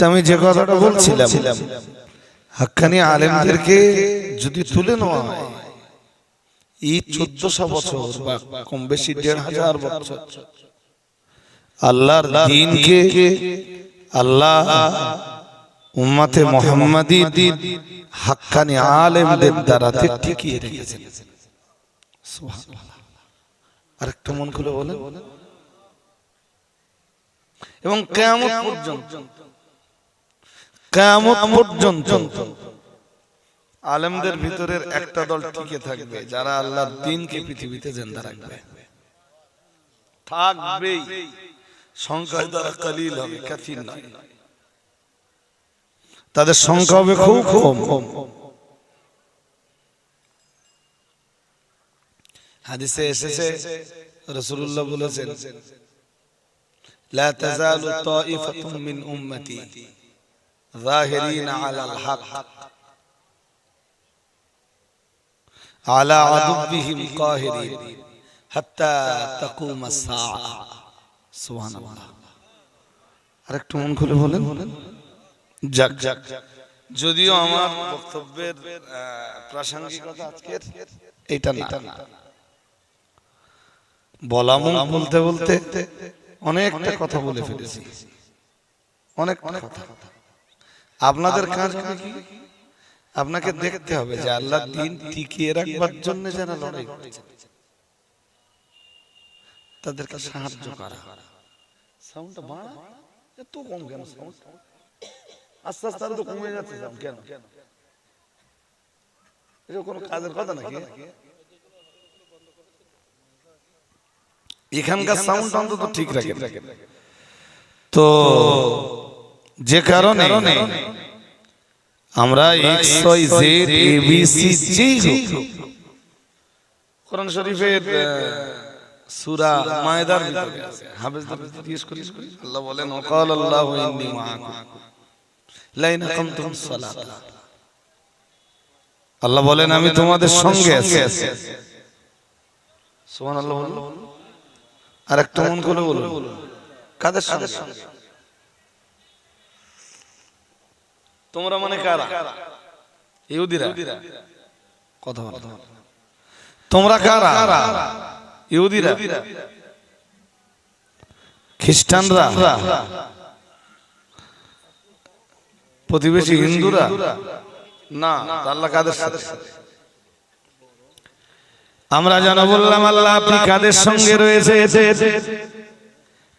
আমি যে কথাটা বলছিলাম, হাক্কানি আলেমদেরকে যদি তুলে নেওয়া হয় এই 1400 বছর বা কম বেশি 1500 বছর আল্লাহর দ্বীনকে আল্লাহ উম্মতে মুহাম্মাদী হাক্কানি আলেমদের দ্বারা টিকিয়ে রেখেছেন। সুবহানাল্লাহ। আরেকটু মন খুলে বলেন। এবং কিয়ামত পর্যন্ত আলেমদের ভিতরের একটা দল টিকে থাকবে যারা আল্লাহর দ্বীনকে পৃথিবীতে জিন্দা রাখবে। থাকবেই, সংখ্যায় তারা কলিল হবে, কাসির নয়। তাদের সংখ্যা হবে খুব কম। হাদিসে এসেছে রাসূলুল্লাহ বলেছেন, লা তাযালু তাইফাতুম মিন উম্মতি যাহিরিনা আলাল হক আলা আদুবিহিম কাহিরিন হাত্তা তাকুমাস সাআ। সুবহানাল্লাহ। আরেকটু মন খুলে বলেন। যাক, যদিও আমার বক্তব্যের প্রাসঙ্গিকতা আজকের এটা না, বলা মুখ বলতে বলতে অনেকটা কথা বলে ফেলেছি, অনেক কথা। আপনাদের কাজ কি? আপনাকে দেখতে হবে যে আল্লাহর দ্বীন টিকিয়ে রাখবার জন্য যারা লড়াই করছে তাদেরকে সাহায্য করা। সাউন্ডটা বাড়া, এত কম কেন সাউন্ড? আস্তে আস্তে আরো তো কমে যাচ্ছে সাউন্ড কেন? এটা কোনো কাজের কথা নাকি? এখানকার সাউন্ড অন্তত ঠিক রাখেন। তো যে কারণে আমরা XYZ ABC কোরআন শরীফের সূরা মায়েদার ভিতরে আছে। হাফেজদের জিজ্ঞেস করি, আল্লাহ বলেন ওয়াকালাল্লাহু ইন্নী মাআকুম লা ইন আকামতুমুস সালাত। আল্লাহ বলেন আমি তোমাদের সঙ্গে আছি। সুবহানাল্লাহ। আর একটা মন খুলে বলুন, কাদের সঙ্গে? তোমরা মানে কারা? ইহুদিরা। কথা বলো, তোমরা কারা? ইহুদিরা, খ্রিস্টানরা, প্রতিবেশী হিন্দুরা? না, আল্লাহ কাদের সাথে? আমরা জানা বললাম আল্লাহ আপনি কাদের সঙ্গে রয়েছে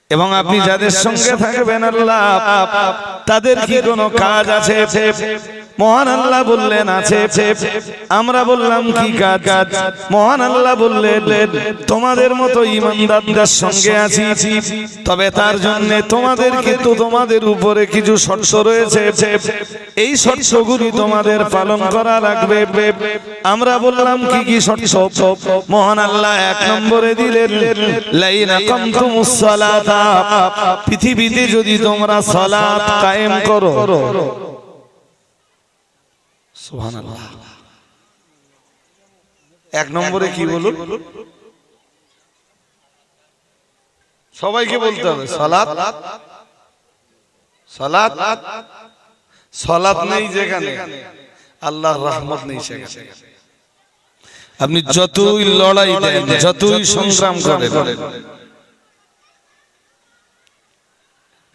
এবং আপনি যাদের সঙ্গে থাকবেন আল্লাহ তাদের কি কোনো কাজ আছে? মহান আল্লাহ বললেন আছে। আমরা বললাম কি কাজ? মহান আল্লাহ বললেন তোমাদের মতো ঈমানদারদের সঙ্গে আছি, তবে তার জন্য তোমাদের কিন্তু তোমাদের উপরে কিছু শর্ত রয়েছে, এই শর্তগুলি তোমাদের পালন করা লাগবে। আমরা বললাম কি কি শর্ত? মহান আল্লাহ এক নম্বরে দিলেন লাইনা কামতুমুস সালাতা, পৃথিবীতে যদি তোমরা সালাত কায়েম করো। সুবহানাল্লাহ। এক নম্বরে কি বলুন? সবাইকে বলতে হবে সালাত। সালাত, সালাত নেই যেখানে আল্লাহর রহমত নেই সেখানে। আপনি যতই লড়াই দেন, যতই সংগ্রাম করেন,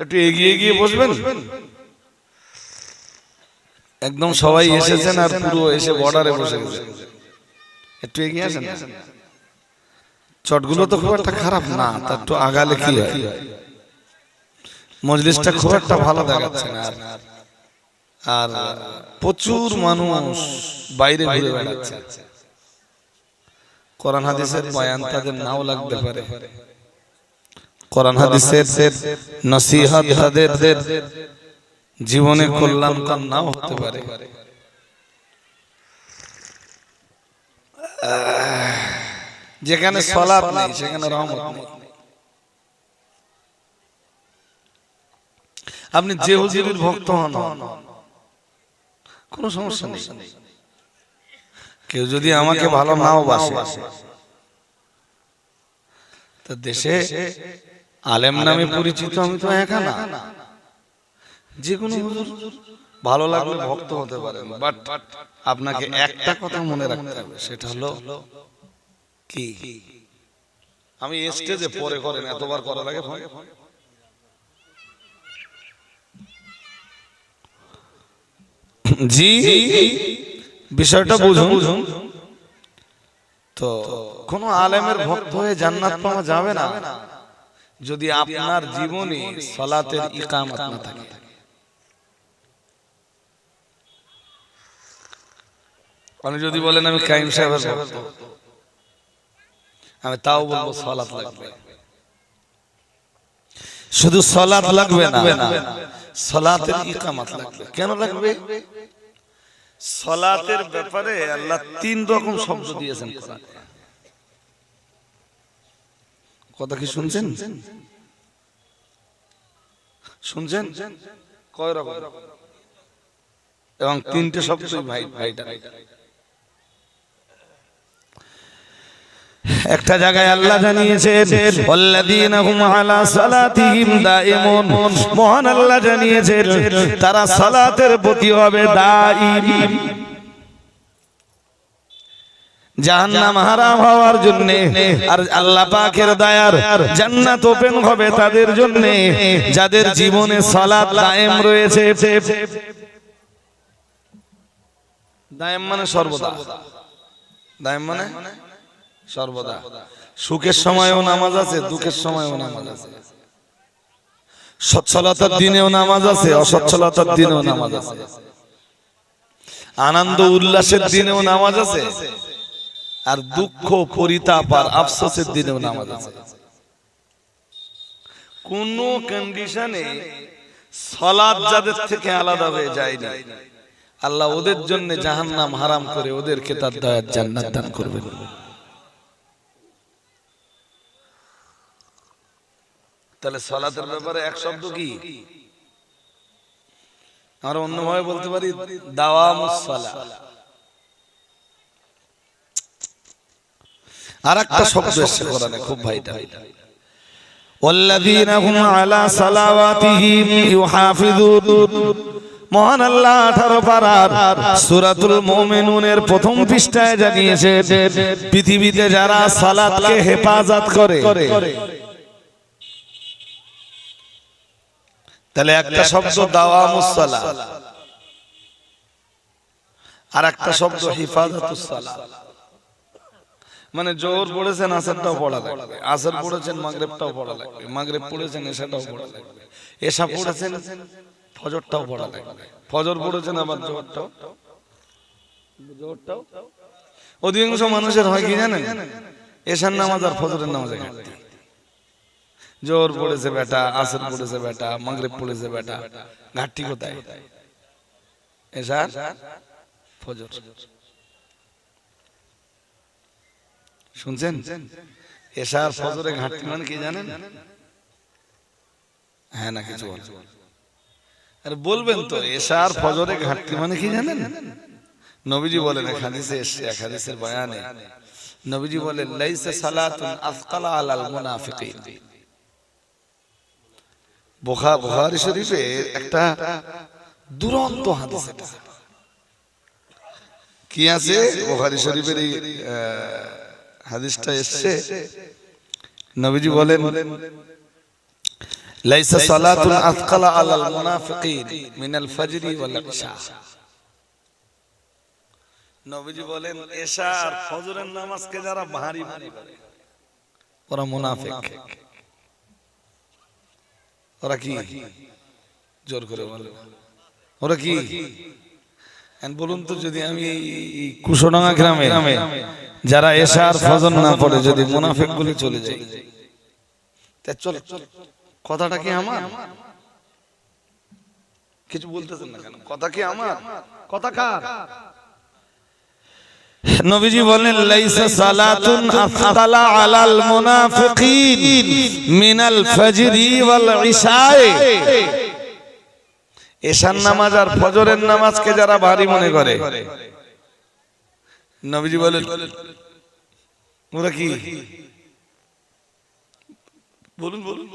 একটু এগিয়ে গিয়ে বসবেন। একদম সবাই এসেছেন আর পুরো এসে বর্ডারে বসে গেছে, একটু এগিয়ে আসেন। চটগুলো তো খুব একটা খারাপ না, তা একটু আগালে কি হয়? মজলিসটা খুব একটা ভালো দেখাচ্ছে না, আর প্রচুর মানুষ বাইরে ঘুরে বেড়াচ্ছে। কোরআন হাদিসের বয়ান তাদের নাও লাগতে পারে, কোরআন হাদিসের নসিহত তাদের জীবনে কল্যাণকর নাও হতে পারে। যেখানে সালাত নেই সেখানে রহমত নেই। আপনি যে হুজুরের ভক্ত হন কোনো সমস্যা নেই। কেউ যদি আমাকে ভালো নাও বাসে, তো দেশে আলেম নামে পরিচিত আমি তো একা না, যে কোনো হুজুর ভালো লাগলে ভক্ত হতে পারেন, বাট আপনাকে একটা কথা মনে রাখতে হবে, সেটা হলো কি, আমি স্টেজে পরে করেন, এতবার করা লাগে ফোন। জি বিষয়টা বুঝুন। তো কোন আলেমের ভক্ত হয়ে জান্নাত পাওয়া যাবে না যদি আপনার জীবনে সালাতের ইকামত না থাকে। আপনি যদি বলেন আমি কাইম সাহেবের ভক্ত, আমি তাও বলবো সালাত লাগবে। শুধু সালাত লাগবে না, সালাতের ইকামত লাগবে। কেন লাগবে? সালাতের ব্যাপারে আল্লাহ 3 রকম শব্দ দিয়েছেন কোরআনে। কথা কি শুনছেন? শুনছেন? কয় রকম? এবং 3টে শব্দই ভাইটা। একটা জায়গায় আল্লাহ জানিয়েছেন ওয়াল্লাযীনা হুম আলা সালাতিহিম দাঈমুন, মহান আল্লাহ জানিয়েছেন তারা সালাতের প্রতি হবে দাঈম। জাহান্নাম হারাম হওয়ার জন্য আর আল্লাহ পাকের দয়ার জান্নাত ওপেন হবে তাদের জন্য যাদের জীবনে সালাত দায়েম রয়েছে। দায়েম মানে সর্বদা, দায়েম মানে সর্বদা। সুখের সময়ও নামাজ আছে, দুঃখের সময়ও নামাজ আছে, সচ্ছলতার দিনেও নামাজ আছে, অসচ্ছলতার দিনেও নামাজ আছে, আনন্দ উল্লাসের দিনেও নামাজ আছে, আর দুঃখ পরিতাপ আর আফসোসের দিনেও নামাজ আছে। কোন কন্ডিশনে সালাত যাদের থেকে আলাদা হয়ে যায়নি, আল্লাহ ওদের জন্য জাহান্নাম হারাম করে ওদেরকে তার দয়ার জান্নাত দান করবেন। তাহলে সালাতের ব্যাপারে এক শব্দ কি? আমরা অন্যভাবে বলতে পারি দাওয়ামুস সালাহ। আরেকটা শব্দ এসেছে কোরআনে খুব ভাইটা, ওয়াল্লাযীনা হুম আলা সালাওয়াতিহিম ইউহাফিজুন। মহান আল্লাহ 18 পারার সূরাতুল মুমিনুনের প্রথম পৃষ্ঠায় জানিয়েছে পৃথিবীতে যারা সালাতকে হেফাজত করে। তাহলে একটা শব্দ দাওয়ামুস সালাহ, আর একটা শব্দ হিফাজতুস সালাহ। মানে জোহর পড়েছেন আসরটাও পড়া লাগবে, আসর পড়েছেন মাগরিবটাও পড়া লাগবে, মাগরিব পড়েছেন এশাটাও পড়া লাগবে, এশা পড়েছেন ফজরটাও পড়া লাগবে, ফজর পড়েছেন আবার জোহরটাও। অধিকাংশ মানুষের হয় কি জানেন, এশার নামাজ আর ফজরের নামাজে ঘাটতি। জোহর পড়েছে বেটা, আসর পড়েছে বেটা, মাগরিব পড়েছে বেটা, ঘাটতি কোথায়? এশার ফজর। শুনছেন? এশার ফজরে ঘাটতি মানে কি জানেন? হ্যাঁ না কিছু আর বলবেন তো, এশার ফজরে ঘাটতি মানে কি জানেন? নবীজি বলেন, এক হাদিসে এসেছে, এক হাদিসের বয়ানে নবীজি বলেন লাইসা সালাতুন আফকালা আলাল মুনাফিকিন। বুখারী শরীফে একটা দুরন্ত হাদিস, এটা কি আছে বুখারী শরীফের এই হাদিসটা এসেছে, নবীজি বলেন লাইসা সালাতুন আথকালা আলাল মুনাফিকিন মিনাল ফাজরি ওয়াল ইশা। নবীজি বলেন ইশা আর ফজরের নামাজকে যারা ভারী মনে করে ওরা মুনাফিক। ওরা কি? জোর করে বলে ওরা কি? বলুন তো, যদি আমি কুশডাঙ্গা গ্রামে যারা এশা আর ফজর না পড়ে যদি মুনাফিক বলে চলে যায়, চল কথাটা কি আমার? কিছু বলতেছেন না কেন? কথা কি আমার? কথা কার? নবীজি বলেন লাইসা সালাতুন আফদালা আলাল মুনাফিকিন মিনাল ফাজরি ওয়াল ইশায়ে। এশার নামাজ আর ফজরের নামাজকে যারা ভারী মনে করে, নবীজি বলেন ওরা কি? বলুন বলুন,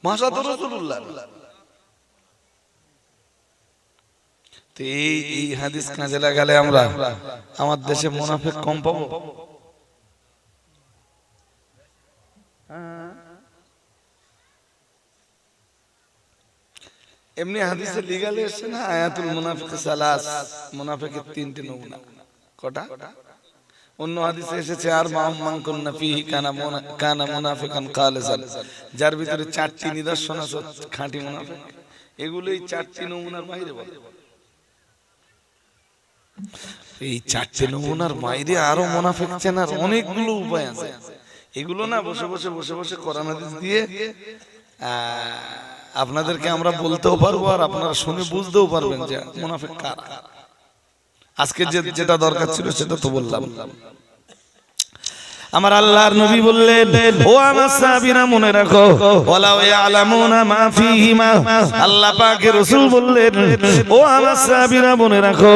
মাশাআল্লাহ রাসূলুল্লাহ তো এই হাদিস কাজে লাগালে আমরা আমার দেশে মুনাফিক কম পাবো। এমনি হাদিসে লিগালে এসছে না, আয়াতুল মুনাফিক সালাস, মুনাফিকের তিনটি নমুনা। কটা? অন্য হাদিসে এসেছে আর মান কুন্না ফিহি কানা মুনাফিকান খালিসান, যার ভিতরে চারটি নিদর্শন আছে খাঁটি মুনাফিক। এগুলোই চারটি নমুনার বাইরে বলে। এই চারটি নমুনার বাইরে আরো মুনাফিক চেনার অনেকগুলো উপায় আছে। এগুলো না বসে বসে বসে বসে কোরআন হাদিস দিয়ে আপনাদেরকে আমরা বলতেও পারবো, আর আপনারা শুনে বুঝতেও পারবেন যে মুনাফিক কারা। আজকে যেটা দরকার ছিল সেটা তো বললাম। আমার আল্লাহর নবী বললেন, ও আমার সাহাবীরা মনে রাখো, ওয়ালাউ ইয়ালামুনা মা ফীহিমা। আল্লাহ পাকের রাসূল বললেন, ও আমার সাহাবীরা মনে রাখো,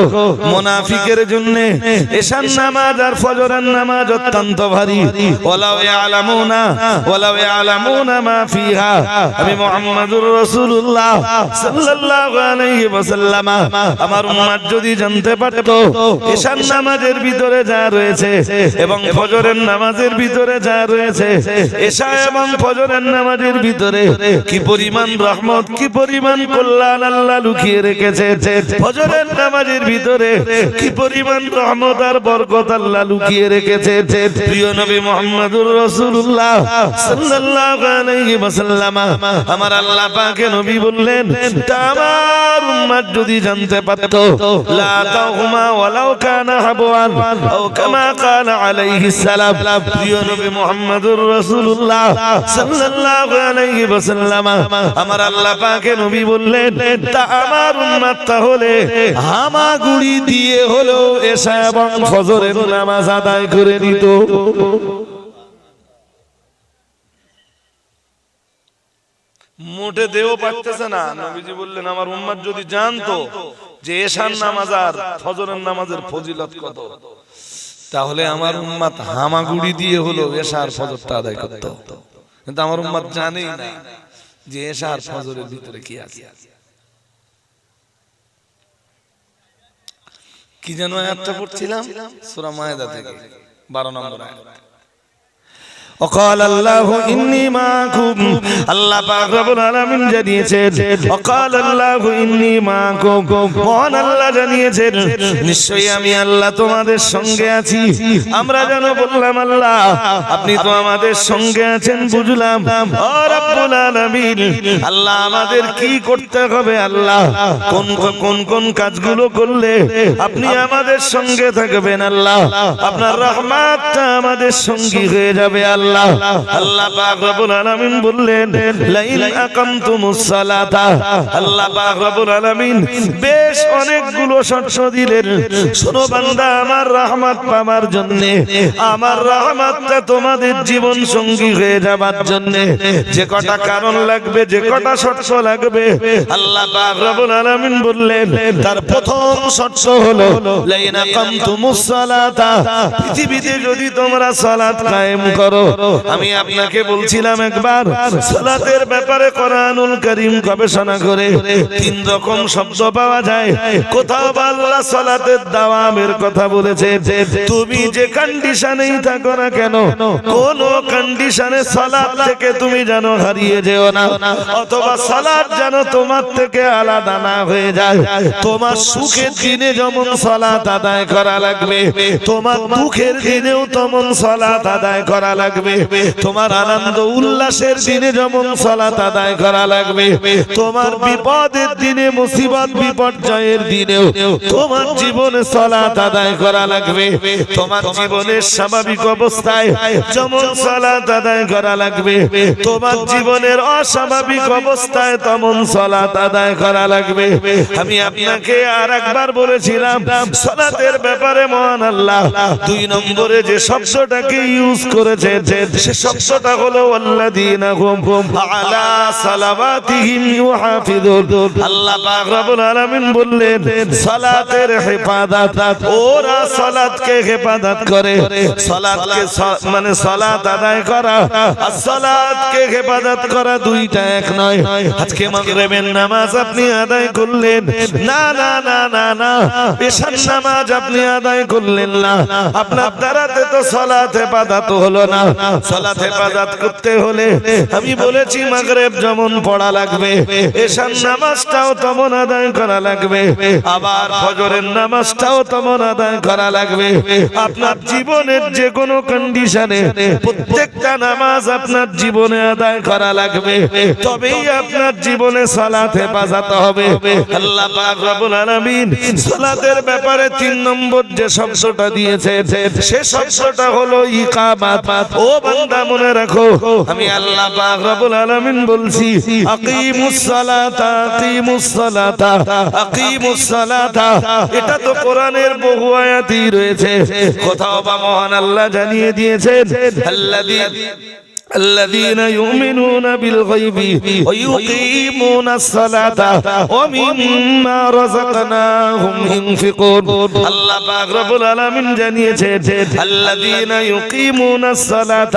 মুনাফিকের জন্য এশার নামাজ আর ফজরের নামাজ অত্যন্ত ভারী। ওয়ালাউ ইয়ালামুনা মা ফীহা। আমি মুহাম্মদুর রাসূলুল্লাহ সাল্লাল্লাহু আলাইহি ওয়াসাল্লাম আমার উম্মত যদি জানতে পারত এশার নামাজের ভিতরে যা রয়েছে এবং ফজরের নামাজের ভিতরে যা রয়েছে, এশা এবং ফজরের নামাজের ভিতরে কি পরিমাণ রহমত, কি পরিমাণ কল্যাণ আল্লাহ লুকিয়ে রেখেছে, ফজরের নামাজের ভিতরে কি পরিমাণ রহমত আর বরকত আল্লাহ লুকিয়ে রেখেছে। প্রিয় নবী মুহাম্মদুর রাসূলুল্লাহ সাল্লাল্লাহু আলাইহি ওয়াসাল্লাম আমার আল্লাহ পাকে নবী বললেন, আমার উম্মত যদি জানতে পারত লা তাহুমা ওয়ালাউ কানা হাবওয়ান আও কামা ক্বালা আলাইহিস সালাম। প্রিয় নবী মুহাম্মদুর রাসূলুল্লাহ সাল্লাল্লাহু আলাইহি ওয়াসাল্লাম আমার আল্লাহ পাকে নবী বললেন, তা আমার উম্মত তাহলে হামাগুড়ি দিয়ে হলো এশা এবং ফজরের নামাজ আদায় করে নিত। মোটে দেও পারতেছে না। নবীজি বললেন, আমার উম্মত যদি জানতো যে এশার নামাজ আর ফজরের নামাজের ফজিলত কত, তাহলে আমার উম্মত হামাগুড়ি দিয়ে হলো এশা আর ফজরটা আদায় করত। কিন্তু আমার উম্মত জানেই না যে এশা আর ফজরের ভিতরে কি আছে। কি যেন আয়াতটা পড়ছিলাম সূরা মায়েদা থেকে 12 নম্বর আয়াত। وقال الله إني معكم। আল্লাহ পাক রব্বুল আলামিন জানিয়েছেন, وقال الله إني معكم। মহান আল্লাহ জানিয়েছেন, নিশ্চয়ই আমি আল্লাহ তোমাদের সঙ্গে আছি। আমরা যেন বললাম, আল্লাহ আপনি তো আমাদের সঙ্গে আছেন, বুঝলাম। ও রব্বুল আলামিন, আল্লাহ আমাদের কি করতে হবে, আল্লাহ কোন কোন কাজগুলো করলে আপনি আমাদের সঙ্গে থাকবেন, আল্লাহ আপনার রহমতটা আমাদের সঙ্গী হয়ে যাবে। আল্লাহ পাক রব্বুল আলামিন বললেন, লাইন আকামতুমুস সালাতা। আল্লাহ পাক রব্বুল আলামিন বেশ অনেকগুলো শর্ত দিলেন, শোনো বান্দা, আমার রহমত পাওয়ার জন্য, আমার রহমতটা তোমাদের জীবন সঙ্গী হয়ে যাবার জন্য যে কটা কারণ লাগবে, যে কটা শর্ত লাগবে, আল্লাহ পাক রব্বুল আলামিন বললেন, তার প্রথম শর্ত হলো লাইন আকামতুমুস সালাতা। পৃথিবীতে যদি তোমরা সালাত কায়েম করো। আমি আপনাকে বলছিলাম একবার, সালাতের ব্যাপারে কোরআনুল কারীম গবেষণা করে 3 রকম শব্দ পাওয়া যায়। কোথাও আল্লাহ সালাতের দাওয়ামের কথা বলেছে, তুমি যে কন্ডিশনেই থাকো না কেন, কোন কন্ডিশনে সালাত থেকে তুমি যেন হারিয়ে যেও না, অথবা সালাত যেন তোমার থেকে আলাদা না হয়ে যায়। তোমার সুখের দিনে যেমন সালাত আদায় করা লাগবে, তোমার দুঃখের দিনেও তেমন সালাত আদায় করা লাগবে। তোমার আনন্দ উল্লাসের দিনে যেমন সালাত আদায় করা লাগবে, তোমার বিপদের দিনে, মুসিবত বিপর্যয়ের দিনেও তোমার জীবনে সালাত আদায় করা লাগবে। তোমার জীবনের স্বাভাবিক অবস্থায় যেমন সালাত আদায় করা লাগবে, তোমার জীবনের অস্বাভাবিক অবস্থায় তেমন সালাত আদায় করা লাগবে। আমি আপনাকে আর একবার বলেছিলাম, সালাতের ব্যাপারে মহান আল্লাহ 2 নম্বরে যে শব্দটাকে ইউজ করেছে, সে শব্দটা হলো আল্লাযীনা হুম আলা সালাওয়াতিহিম ইউহাফিজুন। আল্লাহ পাক রব্বুল আলামিন বললেন, সালাতের হেফাজত, ওরা সালাতকে হেফাজত করে। সালাতকে মানে সালাত আদায় করা আর সালাতকে হেফাজত করা দুইটা এক নয়। আজকে মাগরিবের নামাজ আপনি আদায় করলেন না, না না না না, এশার নামাজ আপনি আদায় করলেন না, আপনার দ্বারাতে তো সালাত হেফাজত হলো না। সালাত হেফাজত করতে হলে আমি বলেছি মাগরিব যেমন পড়া লাগবে, এশার নামাজটাও তেমন আদায় করা লাগবে, আবার ফজরের নামাজটাও তেমন আদায় করা লাগবে। আপনার জীবনের যে কোনো কন্ডিশনে প্রত্যেকটা নামাজ আপনার জীবনে আদায় করা লাগবে, তবেই আপনার জীবনে সালাত হেফাজত হবে। আল্লাহ পাক রব্বুল আলামিন সালাতের ব্যাপারে 3 নম্বর যে শব্দটা দিয়েছে সে শব্দটা হলো ইকামাত। ও বান্দা মনে রাখো, আমি আল্লাহ পাক রব্বুল আলামিন বলছি আকিমুস সালাতা, আকিমুস সালাতা, আকিমুস সালাতা। এটা তো কোরআনের বহু আয়াতই রয়েছে, কোথাও বা মহান আল্লাহ জানিয়ে দিয়েছেন الذين يؤمنون بالغيب ويقيمون الصلاة ومما رزقناهم ينفقون। আল্লাহ পাক রব্বুল আলামিন জানিয়েছেন الذين يقيمون الصلاة,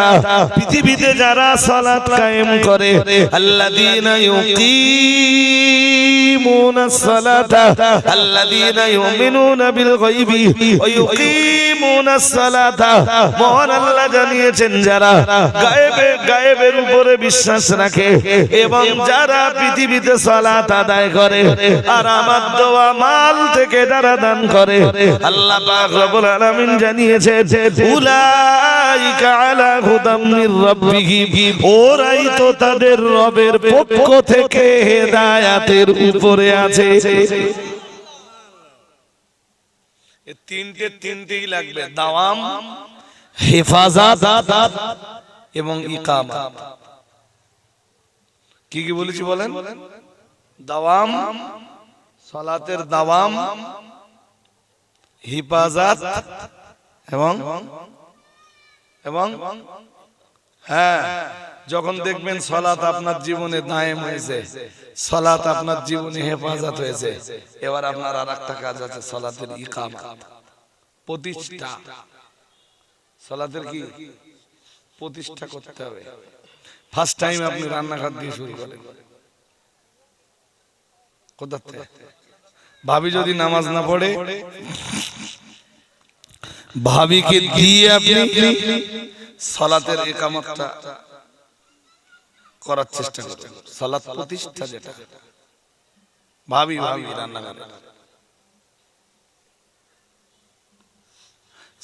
পৃথিবীতে যারা সালাত কায়েম করে, الذين يقيمون الصلاة الذين يؤمنون بالغيب ويقيمون الصلاة। মহান আল্লাহ জানিয়েছেন যারা গায়েবের উপরে বিশ্বাস রাখে এবং যারা পৃথিবীতে সালাত আদায় করে আর আমার দেওয়া মাল থেকে যারা দান করে, আল্লাহ পাক রব্বুল আলামিন জানিয়েছেন উলাইকা আলা হুদাম মির রাব্বিহিম, ওরাই তো তাদের রবের পক্ষ থেকে হেদায়েতের উপরে আছে। এই তিনটেই লাগবে, দাওয়াম, হেফাজত এবং ইকামাত। কি কি বলেছি বলেন? দাওয়াম, সালাতের দাওয়াম, হিফাজত এবং এবং হ্যাঁ, যখন দেখবেন সালাত আপনার জীবনে দায়েম হয়েছে, সালাত আপনার জীবনে হেফাজত হয়েছে, এবার আপনার আরেকটা কাজ আছে, সালাতের ইকামাত, প্রতিষ্ঠা। সালাতের কি প্রতিষ্ঠা করতে হবে। ফার্স্ট টাইম আপনি রান্নাঘর দিয়ে শুরু করেন, কোথা থেকে? ভাবি যদি নামাজ না পড়ে, ভাবিকে দিয়ে আপনি সালাতের ইকামতটা করার চেষ্টা করুন। সালাত প্রতিষ্ঠা যেটা, ভাবি রান্নাঘরে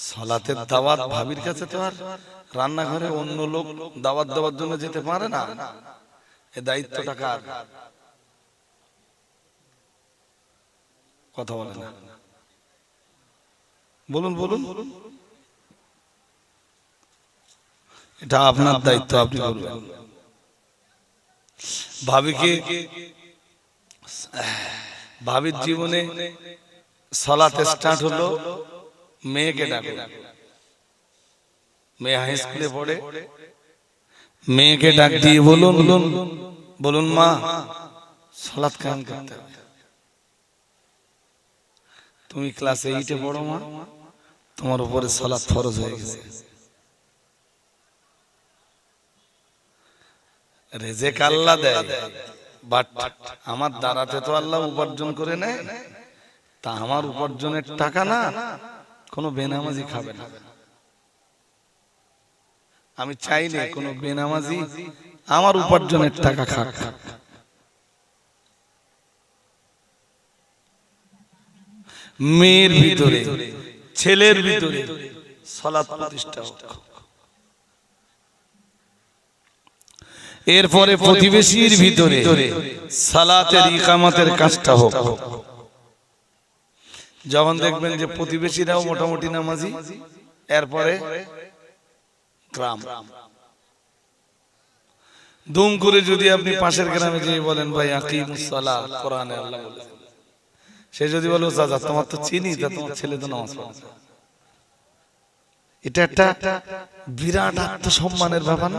সালাতের দাওয়াত, ভাবির কাছে তো আর রান্নাঘরে অন্য লোক দাওয়াত দেওয়ার জন্য যেতে পারে না। এ দায়িত্বটা কার? কথা বলে না, বলুন বলুন। এটা আপনার দায়িত্ব, আপনি করবেন। ভাবির জীবনে সালাত স্টার্ট হলো, মেয়েকে ডাকো। মেয়ে হাই স্কুলে পড়ে, মেয়েকে ডাক দিয়ে বলুন মা, সালাত কায়েম করতে হবে। তুমি ক্লাস 8 এ পড়ো মা, তোমার উপরে সালাত ফরজ হয়ে গেছে। রিজিক আল্লাহ দেয়, বাট আমার দ্বারাতে তো আল্লাহ উপার্জন করে নেয়, তা আমার উপার্জনের টাকা না কোনো বেনামাজি খাবে না। আমি চাই না কোনো বেনামাজি আমার উপার্জনের টাকা খাক। মেয়ের ভিতরে, ছেলের ভিতরে সালাত প্রতিষ্ঠা হোক। এরপরে প্রতিবেশীর ভিতরে সালাতের ইকামতের কাজটা হোক। যখন দেখবেন যে প্রতিবেশীরাও মোটামুটি নামাজি, এরপরে গ্রাম। দুম করে যদি আপনি পাশের গ্রামে যেয়ে বলেন ভাই আকিমুস সালাত, কোরআনে আল্লাহ বলেছেন, সে যদি বলে চাচা তোমার তো চিনি, তা তোমার ছেলে তো নামাজ পড়ে, এটা একটা বিরাট আত্মসম্মানের ব্যাপার।